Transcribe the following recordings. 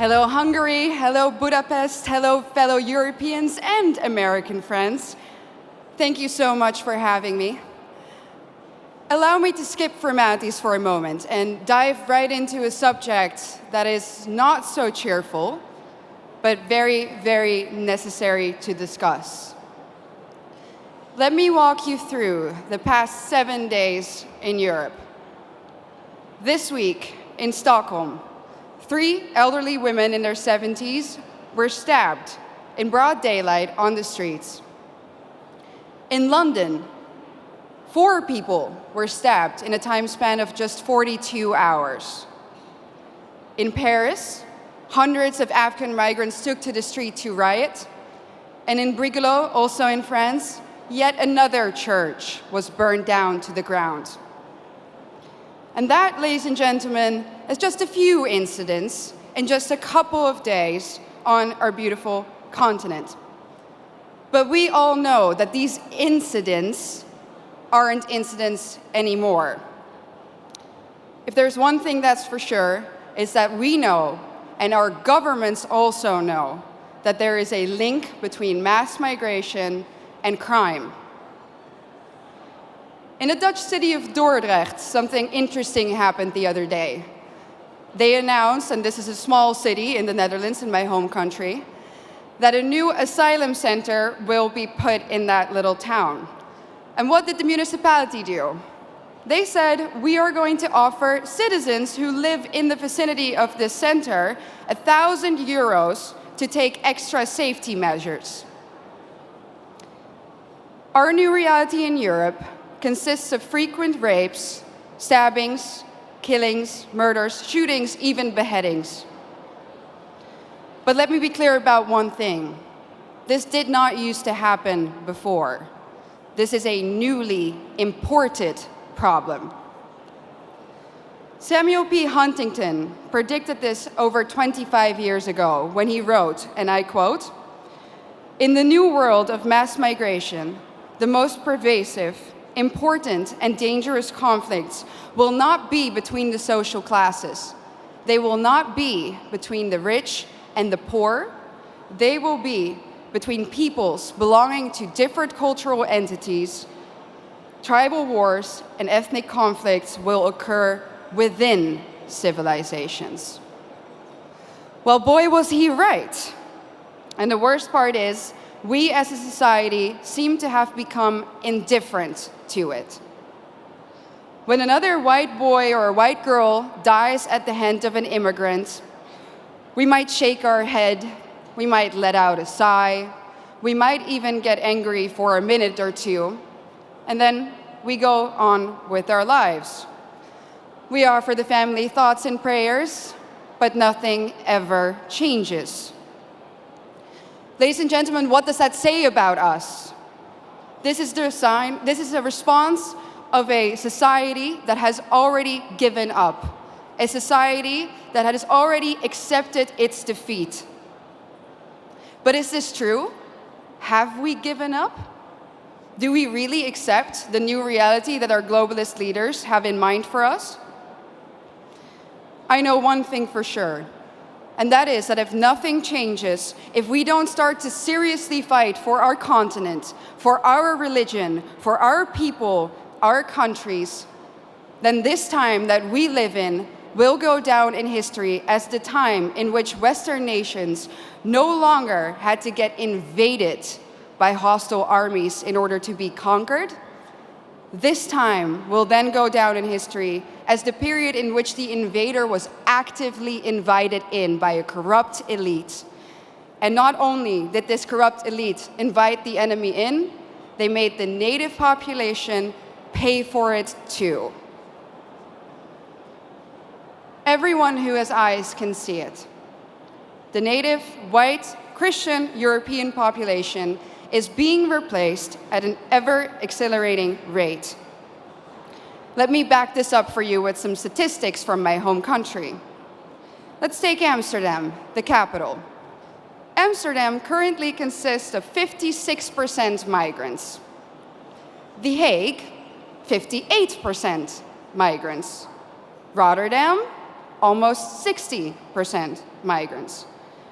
Hello Hungary, hello Budapest, hello fellow Europeans and American friends. Thank you so much for having me. Allow me to skip formalities for a moment and dive right into a subject that is not so cheerful, but very, very necessary to discuss. Let me walk you through the past 7 days in Europe. This week in Stockholm, 3 elderly women in their 70s were stabbed in broad daylight on the streets. In London, 4 people were stabbed in a time span of just 42 hours. In Paris, hundreds of African migrants took to the street to riot. And in Brigalow, also in France, yet another church was burned down to the ground. And that, ladies and gentlemen, is just a few incidents in just a couple of days on our beautiful continent. But we all know that these incidents aren't incidents anymore. If there's one thing that's for sure, it's that we know, and our governments also know, that there is a link between mass migration and crime. In the Dutch city of Dordrecht, something interesting happened the other day. They announced, and this is a small city in the Netherlands, in my home country, that a new asylum center will be put in that little town. And what did the municipality do? They said, we are going to offer citizens who live in the vicinity of this center 1,000 euros to take extra safety measures. Our new reality in Europe consists of frequent rapes, stabbings, killings, murders, shootings, even beheadings. But let me be clear about one thing. This did not used to happen before. This is a newly imported problem. Samuel P. Huntington predicted this over 25 years ago when he wrote, and I quote, "In the new world of mass migration, the most pervasive, important and dangerous conflicts will not be between the social classes. They will not be between the rich and the poor. They will be between peoples belonging to different cultural entities. Tribal wars and ethnic conflicts will occur within civilizations." Well, boy, was he right. And the worst part is, we as a society seem to have become indifferent to it. When another white boy or a white girl dies at the hand of an immigrant, we might shake our head, we might let out a sigh, we might even get angry for a minute or two, and then we go on with our lives. We offer the family thoughts and prayers, but nothing ever changes. Ladies and gentlemen, what does that say about us? This is a response of a society that has already given up, a society that has already accepted its defeat. But is this true? Have we given up? Do we really accept the new reality that our globalist leaders have in mind for us? I know one thing for sure. And that is that if nothing changes, if we don't start to seriously fight for our continent, for our religion, for our people, our countries, then this time that we live in will go down in history as the time in which Western nations no longer had to get invaded by hostile armies in order to be conquered. This time will then go down in history as the period in which the invader was actively invited in by a corrupt elite. And not only did this corrupt elite invite the enemy in, they made the native population pay for it too. Everyone who has eyes can see it. The native, white, Christian European population is being replaced at an ever-accelerating rate. Let me back this up for you with some statistics from my home country. Let's take Amsterdam, the capital. Amsterdam currently consists of 56% migrants. The Hague, 58% migrants. Rotterdam, almost 60% migrants.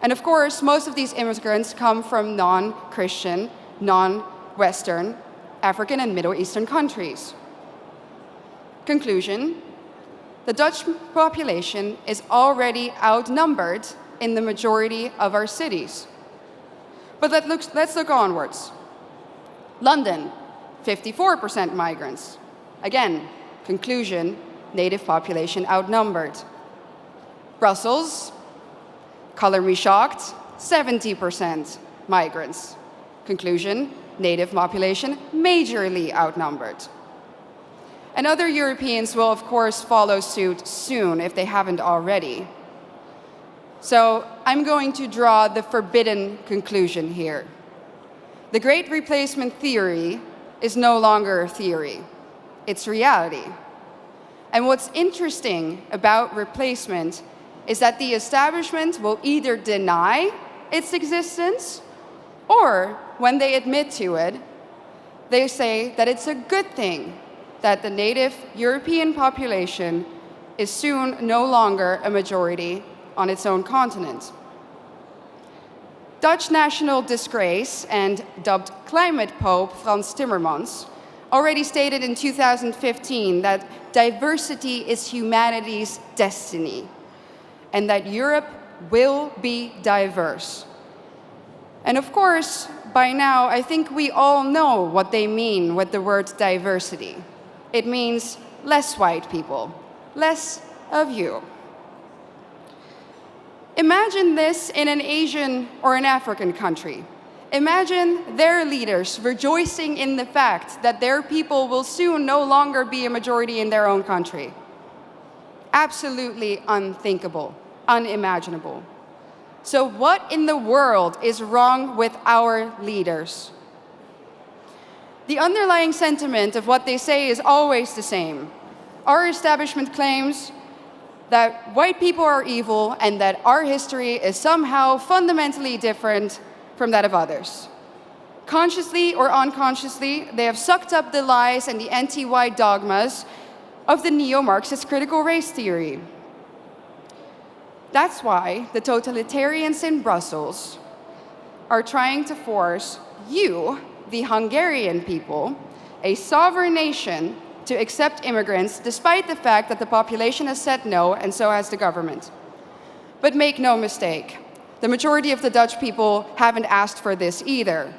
And of course, most of these immigrants come from non-Christian, non-Western, African and Middle Eastern countries. Conclusion: the Dutch population is already outnumbered in the majority of our cities. But let's look onwards. London, 54% migrants. Again, conclusion, native population outnumbered. Brussels, color me shocked, 70% migrants. Conclusion, native population majorly outnumbered. And other Europeans will, of course, follow suit soon if they haven't already. So I'm going to draw the forbidden conclusion here. The Great Replacement theory is no longer a theory. It's reality. And what's interesting about replacement is that the establishment will either deny its existence, or when they admit to it, they say that it's a good thing that the native European population is soon no longer a majority on its own continent. Dutch national disgrace and dubbed climate pope Frans Timmermans already stated in 2015 that diversity is humanity's destiny and that Europe will be diverse. And of course, by now, I think we all know what they mean with the word diversity. It means less white people, less of you. Imagine this in an Asian or an African country. Imagine their leaders rejoicing in the fact that their people will soon no longer be a majority in their own country. Absolutely unthinkable, unimaginable. So what in the world is wrong with our leaders? The underlying sentiment of what they say is always the same. Our establishment claims that white people are evil and that our history is somehow fundamentally different from that of others. Consciously or unconsciously, they have sucked up the lies and the anti-white dogmas of the neo-Marxist critical race theory. That's why the totalitarians in Brussels are trying to force you, the Hungarian people, a sovereign nation, to accept immigrants despite the fact that the population has said no, and so has the government. But make no mistake, the majority of the Dutch people haven't asked for this either.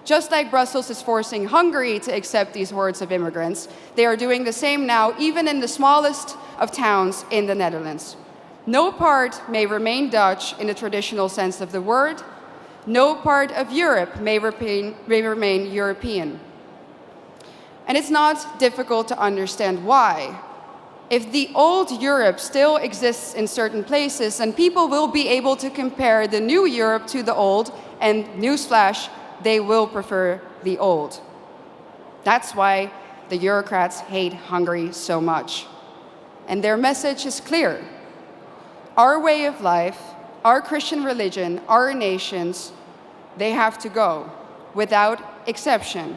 Just like Brussels is forcing Hungary to accept these hordes of immigrants, they are doing the same now, even in the smallest of towns in the Netherlands. No part may remain Dutch in the traditional sense of the word. No part of Europe may remain European. And it's not difficult to understand why. If the old Europe still exists in certain places, then people will be able to compare the new Europe to the old, and newsflash, they will prefer the old. That's why the Eurocrats hate Hungary so much. And their message is clear. Our way of life, our Christian religion, our nations, they have to go, without exception.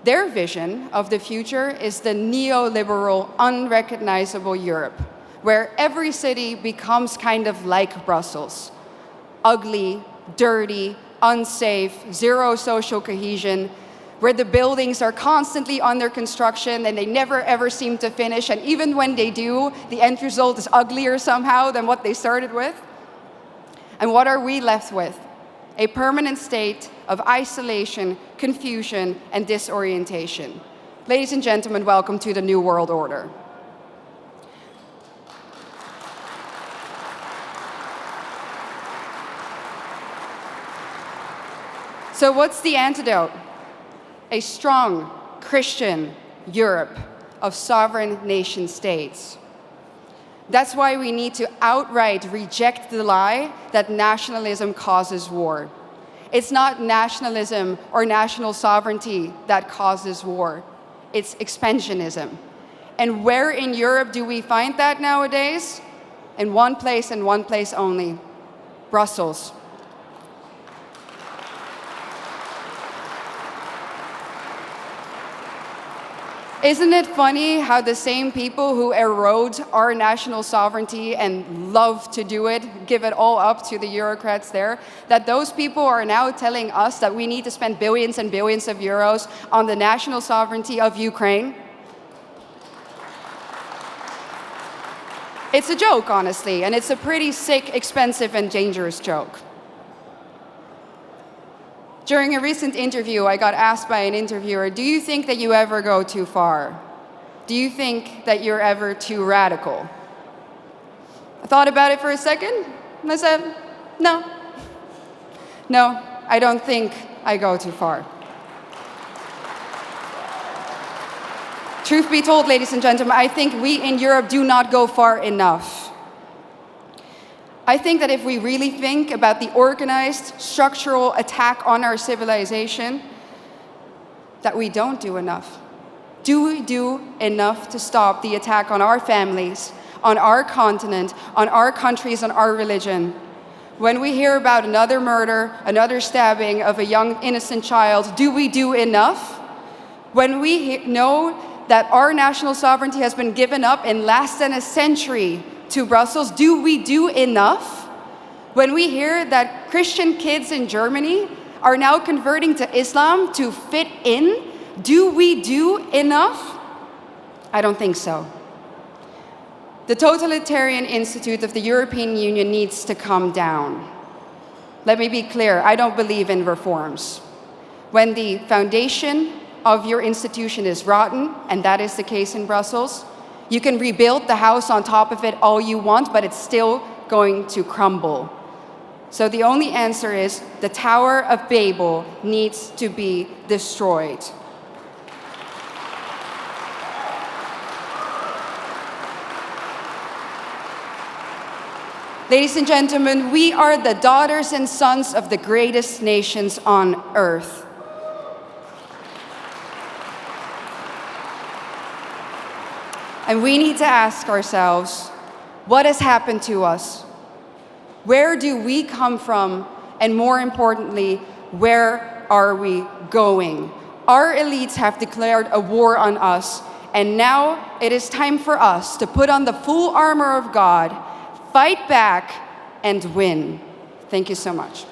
Their vision of the future is the neoliberal, unrecognizable Europe, where every city becomes kind of like Brussels. Ugly, dirty, unsafe, zero social cohesion, where the buildings are constantly under construction and they never ever seem to finish, and even when they do, the end result is uglier somehow than what they started with. And what are we left with? A permanent state of isolation, confusion, and disorientation. Ladies and gentlemen, welcome to the New World Order. So what's the antidote? A strong Christian Europe of sovereign nation states. That's why we need to outright reject the lie that nationalism causes war. It's not nationalism or national sovereignty that causes war. It's expansionism. And where in Europe do we find that nowadays? In one place and one place only: Brussels. Isn't it funny how the same people who erode our national sovereignty and love to do it, give it all up to the Eurocrats there, that those people are now telling us that we need to spend billions and billions of euros on the national sovereignty of Ukraine? It's a joke, honestly, and it's a pretty sick, expensive, and dangerous joke. During a recent interview, I got asked by an interviewer, do you think that you ever go too far? Do you think that you're ever too radical? I thought about it for a second, and I said, no. No, I don't think I go too far. Truth be told, ladies and gentlemen, I think we in Europe do not go far enough. I think that if we really think about the organized, structural attack on our civilization, that we don't do enough. Do we do enough to stop the attack on our families, on our continent, on our countries, on our religion? When we hear about another murder, another stabbing of a young innocent child, do we do enough? When we know that our national sovereignty has been given up in less than a century to Brussels, do we do enough? When we hear that Christian kids in Germany are now converting to Islam to fit in, do we do enough? I don't think so. The totalitarian institute of the European Union needs to come down. Let me be clear, I don't believe in reforms. When the foundation of your institution is rotten, and that is the case in Brussels, you can rebuild the house on top of it all you want, but it's still going to crumble. So the only answer is the Tower of Babel needs to be destroyed. Ladies and gentlemen, we are the daughters and sons of the greatest nations on earth. And we need to ask ourselves, what has happened to us? Where do we come from? And more importantly, where are we going? Our elites have declared a war on us, and now it is time for us to put on the full armor of God, fight back, and win. Thank you so much.